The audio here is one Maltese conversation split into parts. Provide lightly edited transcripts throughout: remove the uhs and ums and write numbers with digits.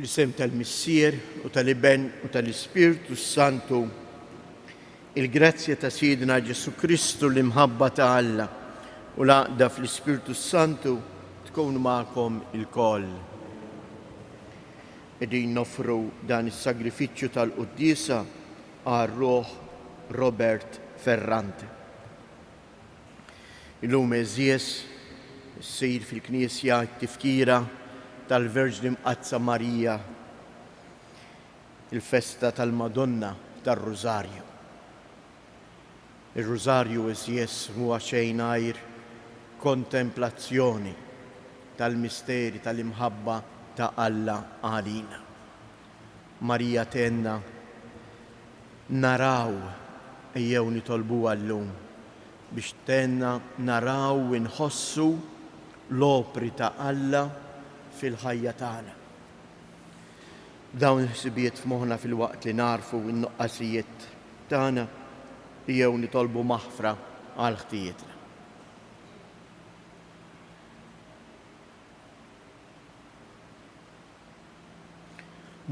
Fl-isem tal-Missier u tal-Iben u tal-Ispirtu Santu, il-grazzja ta' Sidna Ġesu Kristu l-imħabba ta' Alla u l-għaqda fl-Ispirtu Santu tkun ma'kom il-koll. Edin nofru dan is-sagrifiċċju tal-Quddisa għar-Ruħ Robert Ferrante. Illum eżies issir fil-Knisja t-tifkira tal-Verġni Mqazza Marija, il-festa tal-Madonna tar-Rużarju. Il-Rużarju eżies huwa xejn għajr kontemplazzjoni tal-misteri tal-imħabba ta' Alla għalina. Marija tenna naraw, ejjew nitolbu għallum, biex tenna naraw u nħossu l-opri ta' Alla fil-ħajja tagħna. Dawn il-ħsibijiet f'moħħna fil-waqt li narfu n-nuqqasijiet tagħna jew nitolbu maħfra għal ħtijietna.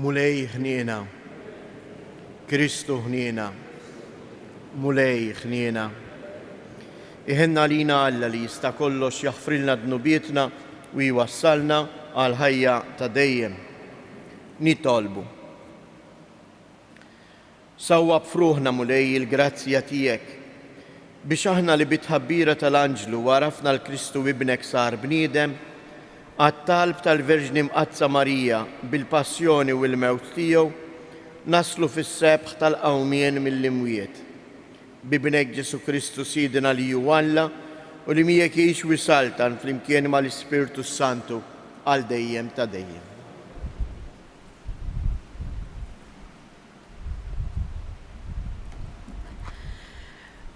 Mulej ħniena, Kristu ħniena, mulej ħniena. Iħenna lina Alla li jista' kollox jaħfrilna dnubietna u jwassalna għal ħajja ta' dejjem. Nitolbu. Sawwa b'fruħna mulej il-grazzja tiegħek biex aħna li bitħabbira tal-Anġlu warafna l-Kristu ibnek sar bniedem, għat-talb tal-Verġni Mqazza Marija bil-passjoni u l-mewt tiegħu naslu fis-sebħ tal-qawmien mill-imwiet. Bibnek Ġesu Kristu Sidna li hu Alla u li miegħek jgħix wisaltan flimkien mal-Ispirtu Santu għal dejjem ta' dejjem.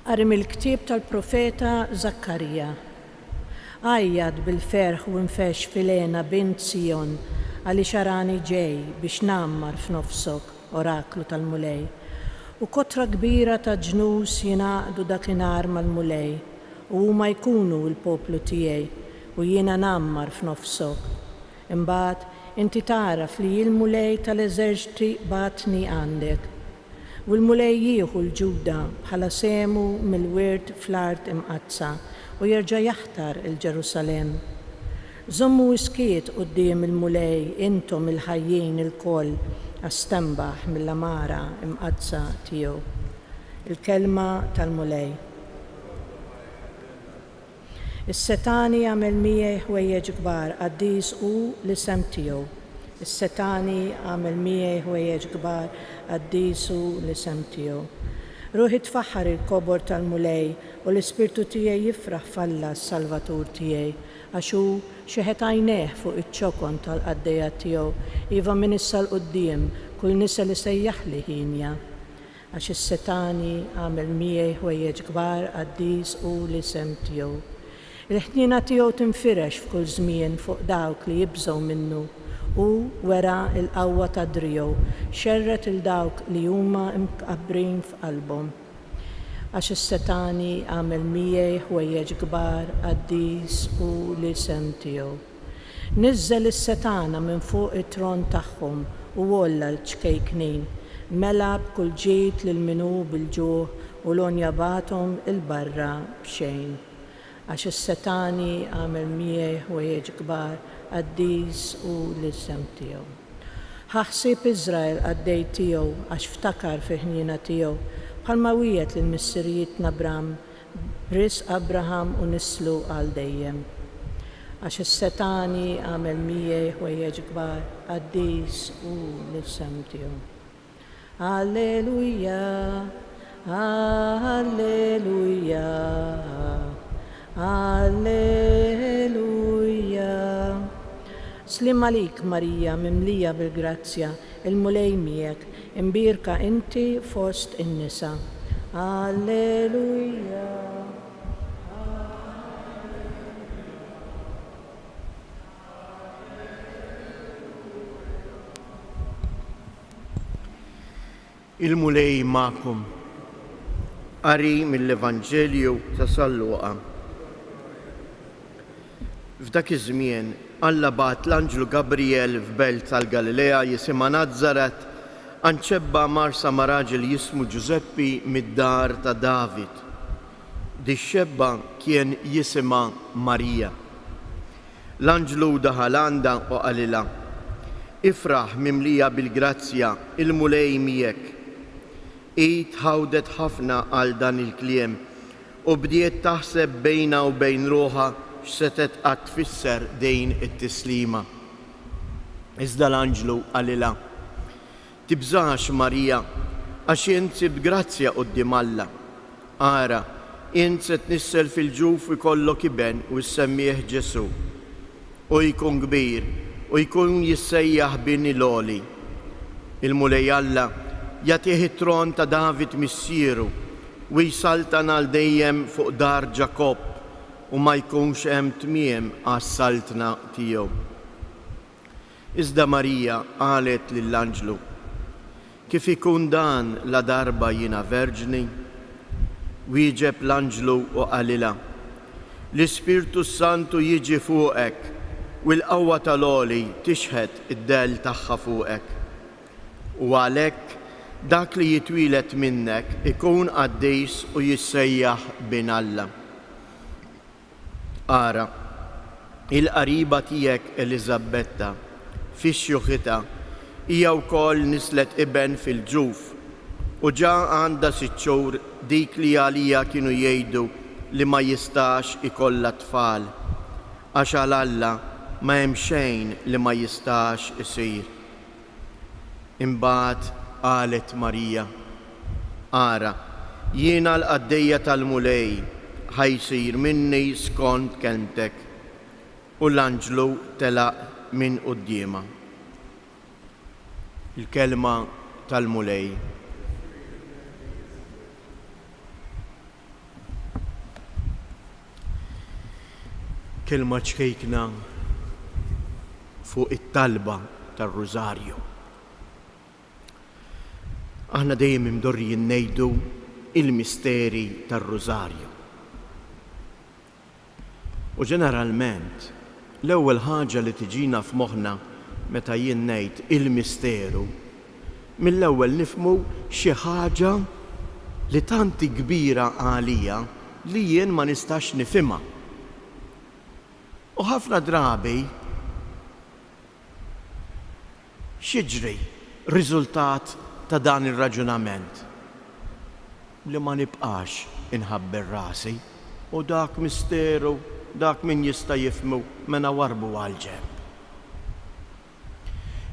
Qari mill-ktieb tal-profeta Zakkarija. Għajjad bil-ferħ u nfex Filena bint Sion għaliex arani ġej biex nammar f'nofsok oraklu tal-mulej. U kotra kbira ta' ġnus jingħaqdu dakinhar mal-mulej u huma jkunu l-poplu tiegħi u jiena nammar f'nofsok. Imbagħad inti taraf li l-mulej tal-eżerċiti batni għandek. U l-mulej jieħu l-Ġuda bħala semu mill-wirt fl-art imqazza u jerġa' jaħtar il-Ġerusalem. Żommu iskiet quddiem il-mulej intom il-ħajjin il-koll għastembaħ mill-amara imqazza tiegħu. Il-kelma tal-mulej. Is-setani għamel miegħi ħwejjeġ kbar qaddis u l-isem tiegħu. Is-setani għamel miegħi ħwejjeġ kbar qaddis u l-isem tiegħu. Ruħi tfaħħar il-kobor tal-mulej u l-ispirtu tiegħi jifraħ f'Alla s-Salvatur tiegħi għax hu xeħet għajnejh fuq iċ-ċokon tal-qaddejja tiegħu iva min issa l-quddiem kull nisa li sejjaħli ħinja. Għax is-setani għamel miegħi ħwejjeġ kbar qaddis u l-isem tiegħu. Il-ħniena tiegħu tinfirex f'kull żmien fuq dawk li jibżgħu minnu u wera il-qawwa ta' driegħu xerret il-dawk li huma mkabbrin f'qalbhom. Għax is-setani għamel miegħi ħwejjeġ kbar qaddis u l-isem tiegħu. Niżżel is-setana minn fuq it-tron tagħhom u wolla l-ċkejknin, mela b'kull ġid lil minhu bil-ġuħ u lonja bathom il-barra b'xejn. Għax is-setani għamel miegħi ħwejjeġ kbar qaddis u l-isem tiegħu. Ħaħsib Iżrael għaddej tiegħu għax ftakar fi ħniena tiegħu bħalma wiegħed lill-missirijiet Abram b'risq Abraham u nislu għal dejjem. Għax is-setani għamel miegħi ħwejjeġ kbar qaddis u l-isem tiegħu. Alleluja, alleluja, alleluja. Slim għalik Marija mimlija bil-grazzja, il-mulej miegħek, imbirka inti fost in-nisa. Alleluja. Il-mulej ma'kom. Qari mill-Evanġelju ta' San Luqa. F'dak iż-żmien Alla bagħat l-Anġlu Gabriel f'belt tal-Galilea jisimha Nażaret għand ċebba marsa ma' raġel jismu Ġuseppi mid-dar ta' David. Di xebba kien jisimha Marija. L-Anġlu daħal għandha u qalilha: Ifraħ mimlija bil-grazzja, il-mulej miegħek. Hi tħawdet ħafna għal dan il-kliem u bdiet taħseb bejna u bejn ruħha x'setet qatt tfisser dejn it-tislima. Iżda l-Anġlu qalilha: Tibżax Marija, għax int sibt grazzja quddiem Alla. Ara, int se tnissel fil-ġuf u jkollok iben u ssemmih Ġesu. U jkun kbir u jkun jissejjaħ bini l-oli. Il-mulej Alla jagħtih it-tron ta' David missieru u jsaltan għal dejjem fuq dar Ġakob u ma jkunx hemm tmiem għas-saltna tiegħu. Iżda Marija qalet lill-Anġlu: Kif ikun dan la darba jiena verġni? Wieġeb l-Anġlu u qalilha: L-Ispirtu Santu jiġi fuqek u l-qawwa tal-għoli tixħed id-del tagħha fuqek. U għalhekk dak li jitwieled minnek ikun qaddejs u jissejjaħ bin Alla. Ara, il-qariba tiegħek Eliżabetta fix-xjuħitha hija wkoll nislet iben fil-ġuf u ġa għandha 6 xhur dik li għalija kienu jgħidu li ma jistax ikollha tfal għax għal Alla ma hemm xejn li ma jistax isir. Imbagħad qalet Marija: Ara, jiena l-qaddejja tal-mulej ħajsir minni skont kelmtek. U l-Anġlu telaq minn qudiemha. Il-kelma tal-mulej. Kelma ċkejkna fuq it-talba tar-Rużarju. Aħna dejjem imdorrijin ngħidu il-misteri tar-Rużarju. U ġeneralment l-ewwel ħaġa li tiġina f'moħħna meta jien ngħid il-misteru, mill-ewwel nifhmu xi ħaġa li tanti kbira għalija li jien ma nistax nifhimha. U ħafna drabi x'jiġri riżultat ta' dan ir-raġunament li ma nibqax inħabber rasi u dak misteru, dak min jista' jifhmu mena warbu għal-ġenb.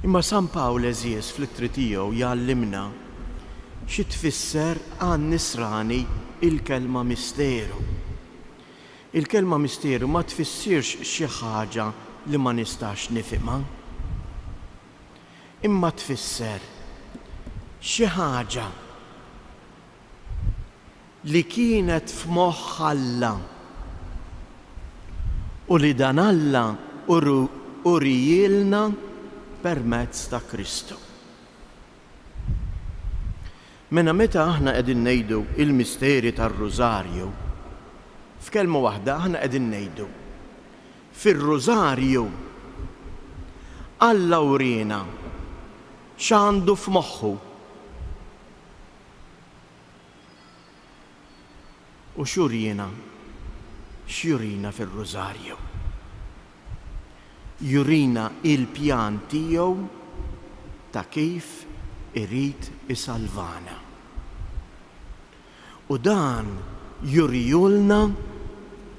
Imma San Pawl eżies fl-ittri tiegħu jgħallimna xi tfisser għan nisrani il-kelma misteru. Il-kelma misteru ma tfissirx xi ħaġa li ma nistax nifhimha, imma tfisser xi ħaġa li kienet f'moħħ Alla u li dan Alla urijilna permezz ta' Kristu. Mena meta aħna qegħdin ngħidu il-misteri tar-Rużarju, f'kelma waħda aħna qegħdin ngħidu fir-Rużarju Alla urina x'għandu f'moħħu u x'jurina fir-Rużarju. Jurina il-pjan tiegħu ta' kif irid isalvana. U dan jurijulna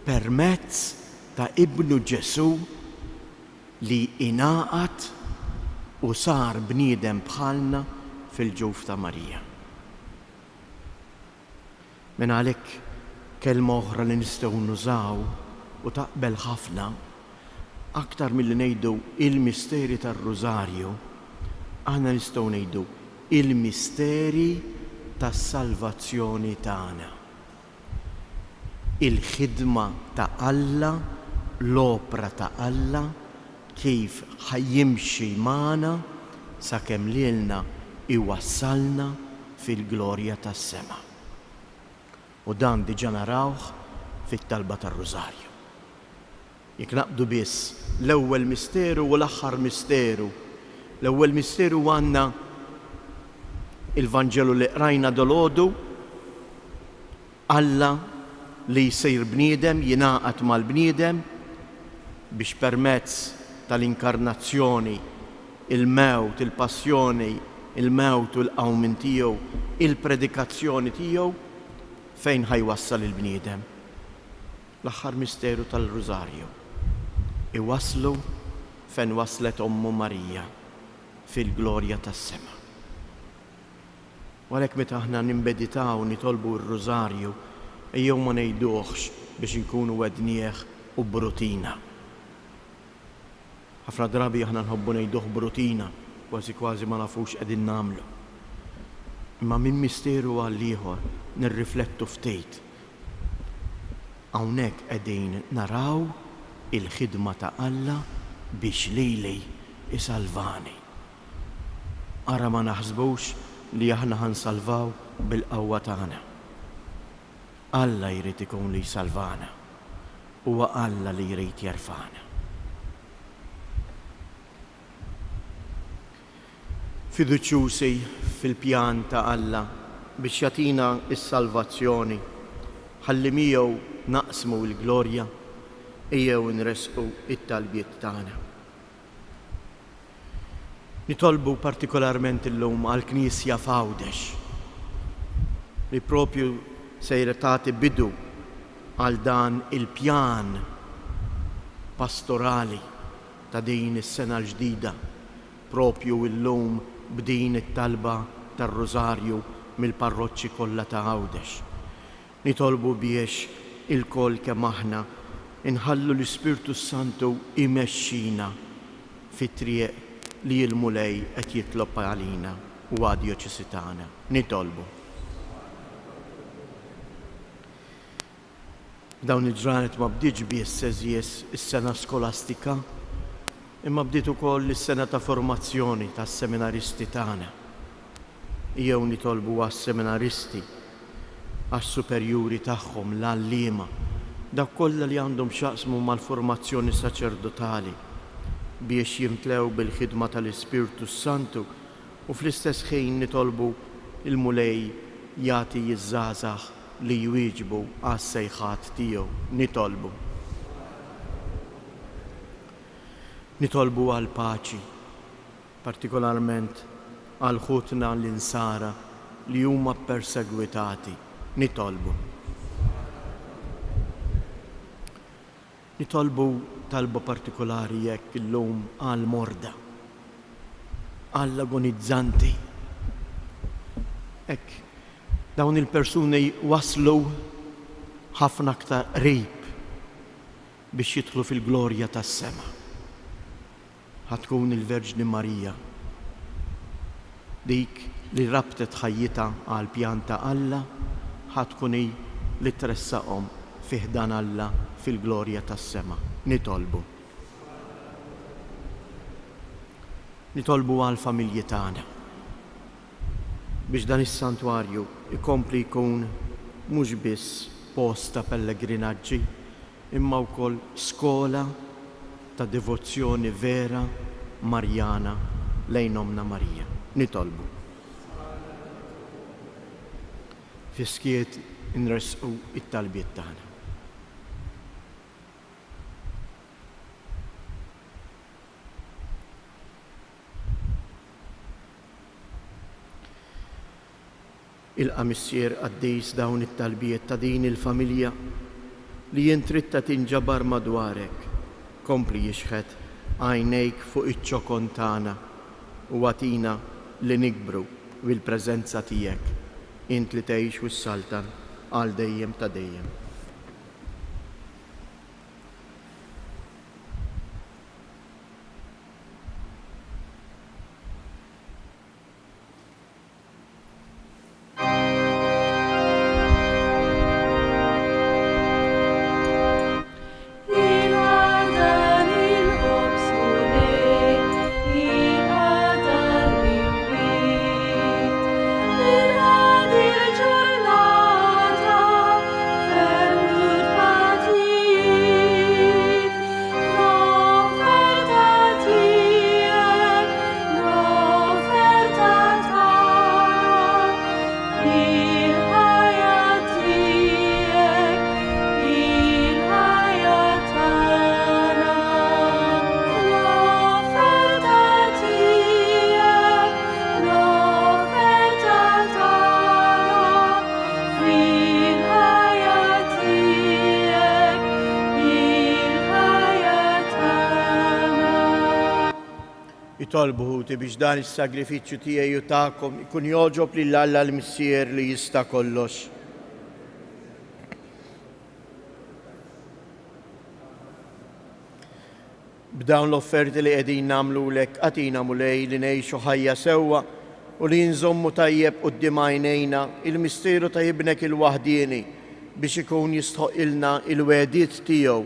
permezz ta' Ibnu Ġesu li ingħaqad u sar bniedem bħalna fil-ġuf ta' Marija. Minn għalhekk kelma oħra li nistgħu nużaw u taqbel ħafna aktar milli ngħidu il-misteri tar-Rużarju, aħna nistgħu ngħidu il-misteri tas-salvazzjoni tagħna. Il-ħidma ta' Alla, l-opra ta' Alla, kif ħajjimxi magħna sakemm lilna iwassalna fil-glorja tas-sema. U dan diġà narawh fit-talba tar-Rużarju. Jekk naqbdu biss l-ewwel misteru u l-aħħar misteru. L-ewwel misteru għandna il-Vanġelu li qrajna dolodu, Alla li jsir bniedem, jingħaqad mal-bniedem biex permezz tal-inkarnazzjoni, il-mewt, il-passjoni, il-mewt u l-qawmin tiegħu, il-predikazzjoni tiegħu fejn ħajwassal il-bniedem. L-aħħar misteru tal-Rużarju. Iwaslu fejn waslet Ommu Marija fil-glorja tas-sema. Għalhekk meta aħna nimmeditaw nitolbu r-Rużarju, ejjew ma ngħiduhx biex inkunu wednieh u brutina. Ħafna drabi aħna nħobbu ngħiduh brutina, kważi ma nafux qegħdin nagħmlu. Imma minn misteru għal ieħor nirriflettu ftit. Hawnhekk qegħdin naraw il-ħidma ta' Alla biex lili isalvani. Ara ma naħsbux li aħna ħansalvaw bil-qawwa tagħna. Alla jrid ikun li jsalvana. Huwa Alla li jrid jerfana. Fiduċjusi fil-pjan ta' Alla biex jagħtina s-salvazzjoni, ħalli miegħu naqsmu l-glorja, ejjew nresqu it-talbiet tagħna. Nitolbu partikolarment illum għall-Knisja f'Għawdex li propju sejra tagħti bidu għal dan il-pjan pastorali ta' din is-sena l-ġdida, propju illum b'din it-talba tar-Rużarju mill-parroċċi kollha ta' Għawdex. Nitolbu biex il-koll kemm aħna inħallu l-Ispirtu Santu imexxina fit-triq li l-mulej qed jitlob għalina u għad-djoċesi tagħna. Nitolbu. Dawn il-ġranet ma bdiġ biss eżies is-sena skolastika, imma bdiet ukoll is-sena ta' formazzjoni tas-seminaristi tagħna. Jew nitolbu għas-seminaristi, għas-superjuri tagħhom, l-għalliema, dak kollha li għandhom x'jaqsmu mal-formazzjoni saċerdotali biex jimtlew bil-ħidma tal-Ispirtu Santu u fl-istess ħin nitolbu il-mulej jagħti jiż-żgħażagħ li jwieġbu għas-sejħat tiegħu. Nitolbu għal paċi, partikolarment għal ħutna l-insara li huma persegwitati. Nitolbu talba partikolari jekk illum għal morda, għall agonizzanti. Hekk dawn il-persuni waslu ħafna aktar qrib biex jidħlu fil-glorja tas-sema. Ħatkun il-Verġni Marija, dik li rabtet ħajjita għal pjan ta' Alla, ħatkun li tressaqhom fih dan Alla fil-glorja tas-sema. Nitolbu għal familji tagħna biex dan is-santwarju ikompli jkun mhux biss post ta' pellegrinaġġi, imma wkoll skola ta' devozzjoni vera Marjana lejn Omna Marija. Nitolbu. Fiskiet inresqu it-talbiet tagħna. Il-qamissier qaddejs dawn it-talbiet ta' din il-familja li jintritta tinġabar madwarek, kompli jixħet għajnejk fuq iċ-ċokon tagħna u għatina li nikbru bil-preżenza tiegħek, int li tgħix u s-saltan għal dejjem ta' dejjem. Giornata Jitolbu ħuti biex dan is-sagrifiċċju tiegħi u tagħkom ikun joġob lil Alla l-Missier li jista' kollox. B'dawn l-offerti li qegħdin nagħmlulek atina mulej li ngħixu ħajja sewwa u li nżommu tajjeb quddiem għajnejna il-misteru ta' ibnek il-waħdieni biex ikun jistħoqilna il-wediet tiegħu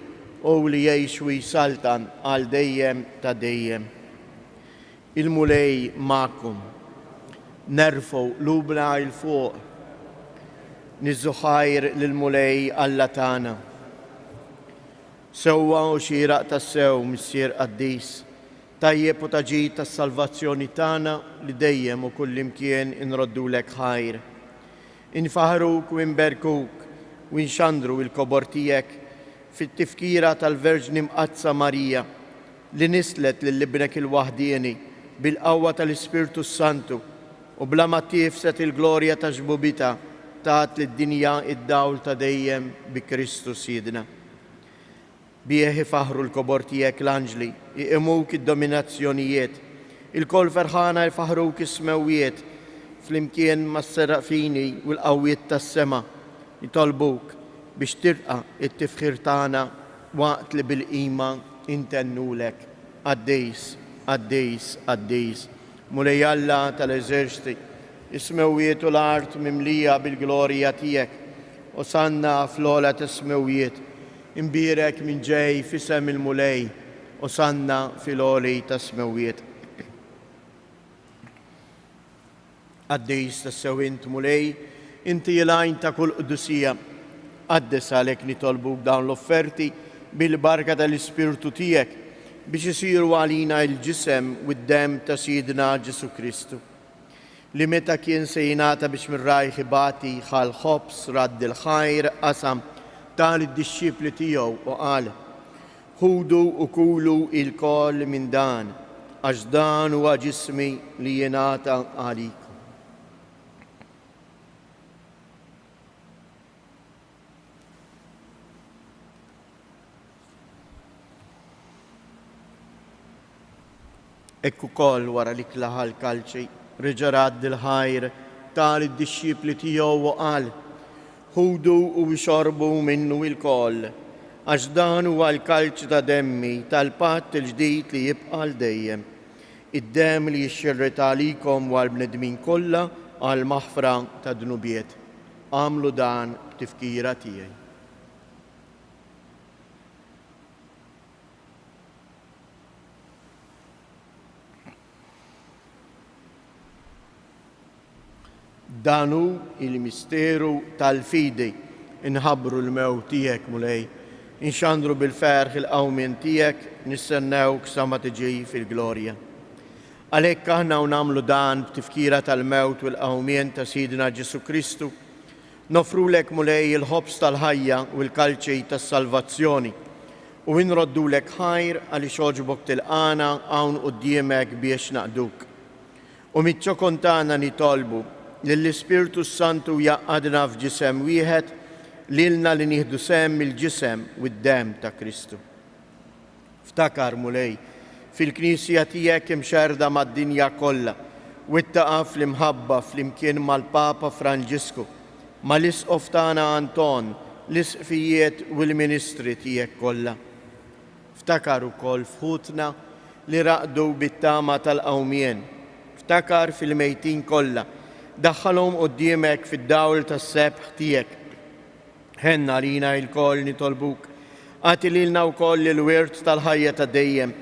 u li jgħix u jsaltan għal dejjem ta' dejjem. Il-mulej magħkom, nerfgħu lubna il fuq, niżżu ħajr lill-mulej Alla tagħna. Sewwa u xieraq tas-sew Missier Qaddis, tajjeb u taġid tas-salvazzjoni tagħna li dejjem u kullimkien inroddulek ħajr. Infaħruk u inberkuk u nxandru l-kobor tiegħek fit-tifkira tal-Verġni Mqazza Marija li nislet lill-ibnek il-waħdieni bil-qawwa tal-Ispirtu Santu u bla ma tifset il-glorja ta' ġbubita tat lid-dinja id-dawl ta' dejjem bi Kristu Sidna. Bieħ ifaħru l-kobor tiegħek l-anġli, iqimuk id-dominazzjonijiet, il-kol ferħana jfaħruk is-smewiet, flimkien mas-serafini u l-qawwiet tas-sema, jitolbuk biex tirqa' it-tifħir tagħna waqt li bil-qima intennulek. Qaddis, qaddis, qaddis, mulej Alla tal-eżerċiti, is-smewiet u l-art mimlija bil-glorja tiegħek, osanna fl-ola tas-smewiet, imbirek minn ġej fisem il-mulej, osanna fil-oli tas-smewiet. Qaddis tas-sewint mulej, inti jilajn ta' kull qudusija, qaddes għalek nitolbuk dawn l-offerti bil-barka tal-Ispirtu tiegħek biex isiru għalina il-ġisem u d-dem ta' Sidna Ġesu Kristu. Li meta kien se jingħata biex mir-rajħ ibati ħal ħobs radd il-ħajr qasam tal-disċipli tiegħu u qal: ħudu u kulu il-kol minn dan, għax dan huwa ġismi li jingħata għalikom. Ekku koll wara li klaħa l-kalċi, reġa' radd il-ħajr tal-disċipli tiegħu u qal: ħudu u xorbu minnu il-koll, għax dan huwa l-kalċ ta' demmi tal-patt il-ġdid li jibqa' l dejjem. Id-dem li jixxirret għalikom u għall-bnedmin kollha għal maħfra ta' dnubiet. Għamlu dan b'tifkira tiegħi. Danu il-misteru tal-fidi, inħabru l-mewt tiegħek mulej, inxandru bil-ferħ il-qawmien tiegħek, nistennewk sa ma tiġi fil-glorja. Għalhekk aħna nagħmlu dan b'tifkira tal-mewt u l-qawmien ta' Sidna Ġesu Kristu, nofrulek mulej il-ħobs tal-ħajja u l-kalċej tas-salvazzjoni u nroddulek ħajr għaliex oġbok tilqana hawn quddiemek biex naqduk. U mit-ċokon tagħna nitolbu lill-Ispirtu Santu jaqadna f'ġisem wieħed lilna li nieħdu semm il-ġisem u d-dem ta' Kristu. Ftakar mulej fil-Knisja tiegħek imxerda mad-dinja kollha u ittaqa' fl-imħabba flimkien mal-Papa Franġisku, mal-Isqof tagħna Anton, l-isqfijiet u l-ministri tiegħek kollha. Ftakar ukoll fħutna li raqdu bit-tama tal-qawmien. Ftakar fil-mejtin kollha, daħħalhom quddiemek fid-dawl tas-sebħ tiegħek. Ħenna lina l-koll nitolbuk, għati lilna wkoll il-wirt tal-ħajja ta' dejjem,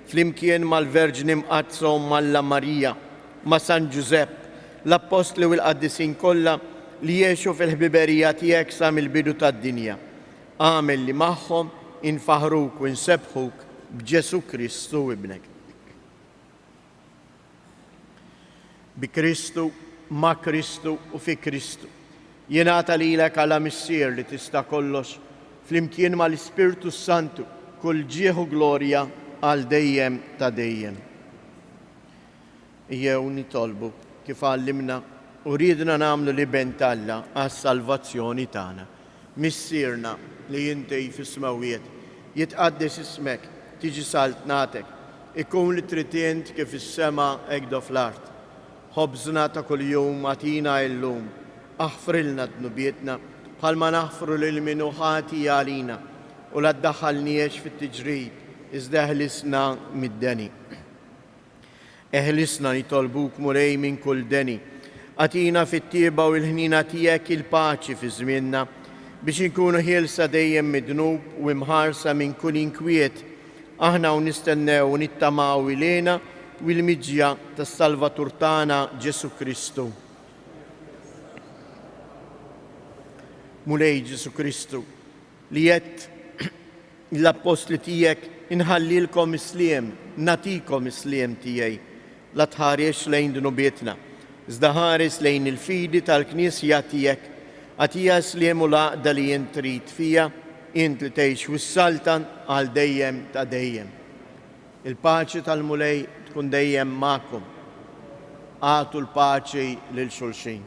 flimkien mal-Verġni Mqazza u Malla Marija, ma' San Giuseppe, l-Apostli u l-Qaddisin kollha li jgħixu fil-ħbiberija tiegħek sa mill-bidu tad-dinja. Għamel li magħhom infaħruk u nsebħuk b'Ġesu Kristu ibnek. Bi Kristu, ma' Kristu u fi Kristu. Jingħata lilek għala missier li tista' kollox, flimkien mal-Ispirtu Santu, kull ġieħu glorja għal dejjem ta' dejjem. Jew nitolbu kif għallimna u ridna nagħmlu li bentalla għas-salvazzjoni tagħna. Missierna li inti fis-smawiet, jitqaddes ismek, tiġi saltnatek, ikun li tritient kif is-sema hekk fl-art. Ħobżna ta' kuljum atina illum, aħfrilna dnubietna bħalma naħfru lil min ħati għalina u la ddaħħalniex fit-tiġrid iżda eħlisna mid-deni. Eħlisna nitolbuk mulej minn kull deni. Atina fit-tieba u l-ħnina tiegħek il-paċi fi żmienna biex inkunu ħielsa dejjem midnub u imħarsa minn kull inkwiet aħna u nistennew u nittamaw ilena u l-miġja tas-Salvatur tagħna Ġesu Kristu. Mulej Ġesu Kristu li jett l-apostli tiegħek inħallilkom isliem, natikom isliem tiegħi. La tħares lejn dnubietna, iżda ħares lejn il-fidi tal-Knisja tiegħek, għatija sliem u laqda li jint trid fija, int li tgħix wis-saltan għal dejjem ta' dejjem. Il-paċi tal-mulej tkun dejjem magħkom. Għatu l-paċi lil xulxin.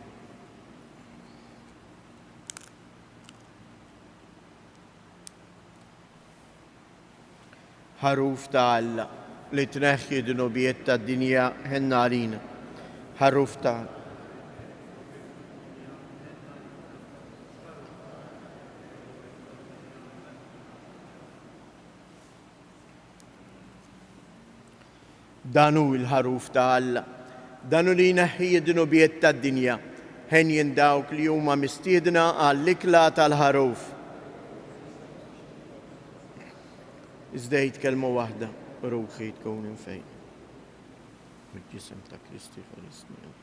Ħaruf ta' Alla li tneħħi dnubiet tad-dinja ħenna għalina. Ħaruf ta' danu il-ħaruf ta' Alla, danu li jneħħi dnubiet tad-dinja ħen jindawk li huma mistiedna għall-ikla tal-ħaruf. Iżda jitkellmu waħda, ruħi tkun infejn. Bil-ġisem ta' Kristi fal-ismi.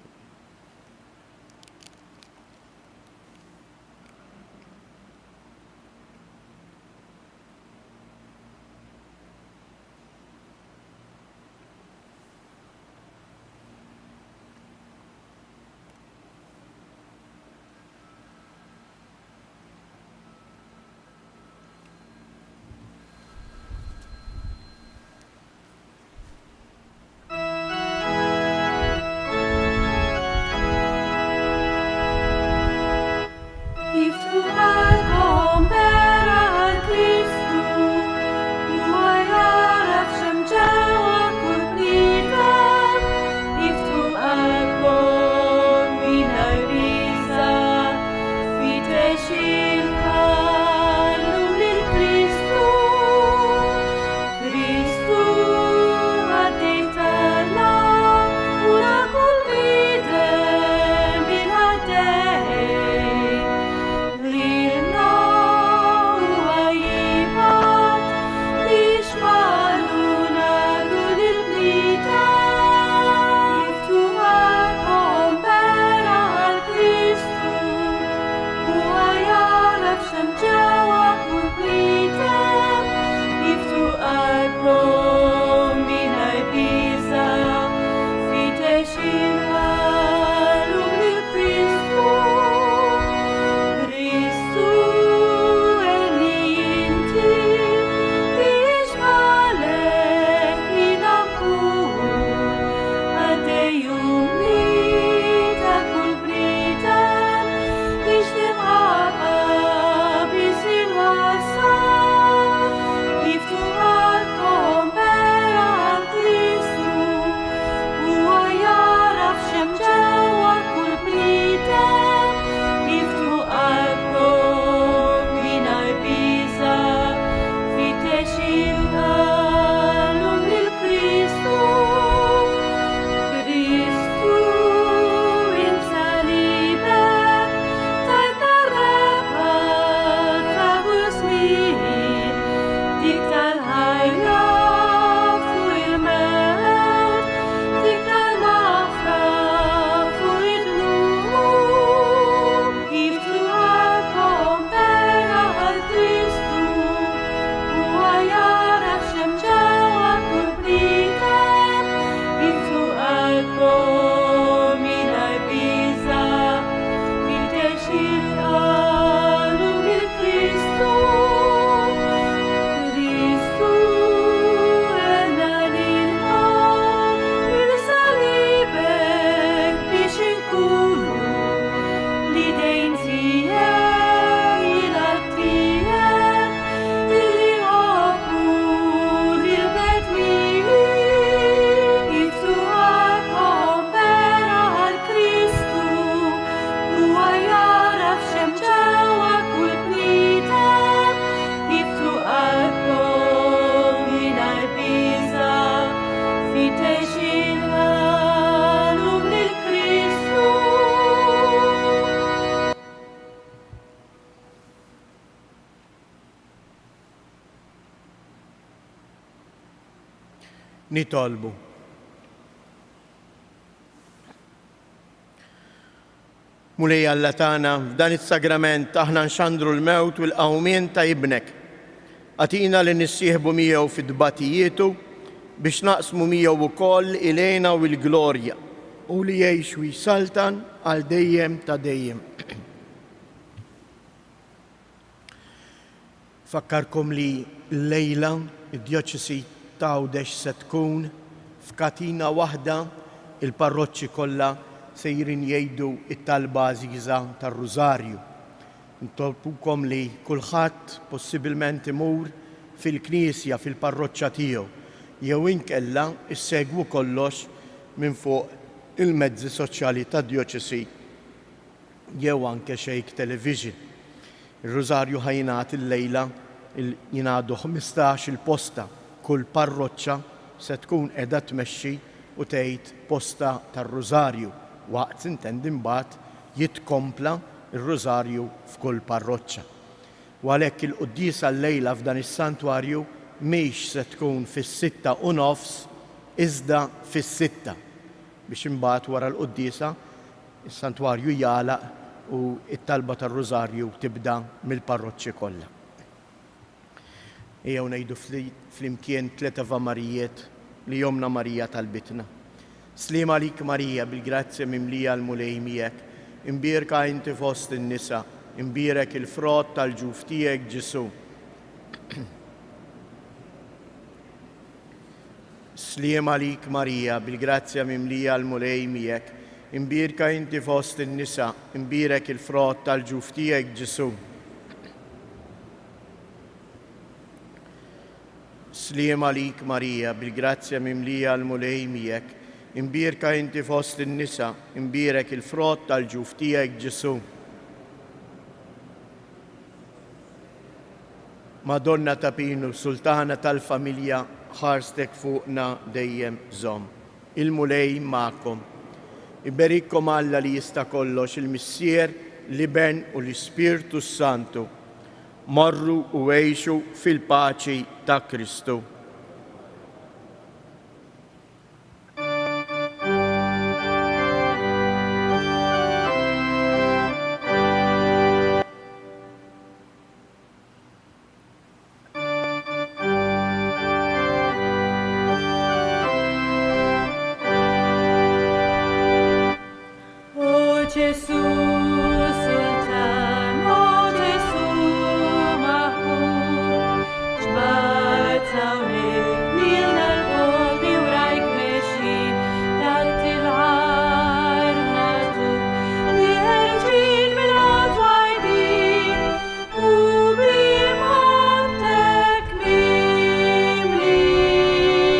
nitolbu. Mulej Alla tagħna, f'dan is-sagrament aħna nxandru l-mewt u l-qawmien ta' ibnek. Għatina li nissieħbu miegħu fid-dbatijietu biex naqsmu miegħu wkoll ilejna u l-glorja u li jgħix u jsaltan għal dejjem ta' dejjem. Fakkarkom li l-lejla id-djoċesi ta' Għawdex se tkun f'katina waħda il-parroċċi kollha sejrin jgħidu it-talba żgħiża tar-Rużarju. Ntolbukom li kulħadd possibilment imur fil-knisja fil-parroċċa tiegħu jew inkella issegwu kollox minn fuq il-mezzi soċjali tad-djoċesi jew anke Shake Television. Ir-Rużarju ħajnat il-lejla jingħadu 15 il-posta. Kull parroċċa se tkun qiegħda tmexxi u tgħid posta tar-Rużarju waqt intendi mbagħad jitkompla ir-Rużarju f'kull parroċċa. U għalhekk il-quddiesa llejla f'dan is-santwarju mhix se tkun fis-6:30 iżda fis-6 biex imbagħad wara l-quddiesa is-santwarju jagħlaq u t-talba tar-Rużarju tibda mill-parroċċi kollha. Ejjew ngħidu flimkien 3 Avamarijiet li jomna Marija talbitna. Sliem għalik Marija bil-grazzja mimlija l-mulej miegħek, imbierka inti fost in-nisa, imbierek il-frott tal-ġuf tiegħek Ġesu. Sliem għalik Marija bil-grazzja mimlija l-mulej miegħek, imbierka inti fost in-nisa, imbierek il-frott tal-ġuf tiegħek Ġesu. Sliem għalik Marija bil-grazzja mimlija l-mulej miegħek, imbierka inti fost in-nisa, imbierek il-frott tal-ġuf tiegħek Ġesu. Madonna ta' Pinu, Sultana tal-familja, ħarstek fuqna dejjem żomm. Il-mulej magħkom. Iberikkom Alla li jista' kollox, il-Missier, l-Iben u l-Ispirtu Santu. Morru u għejxu fil-paċi ta' Kristu.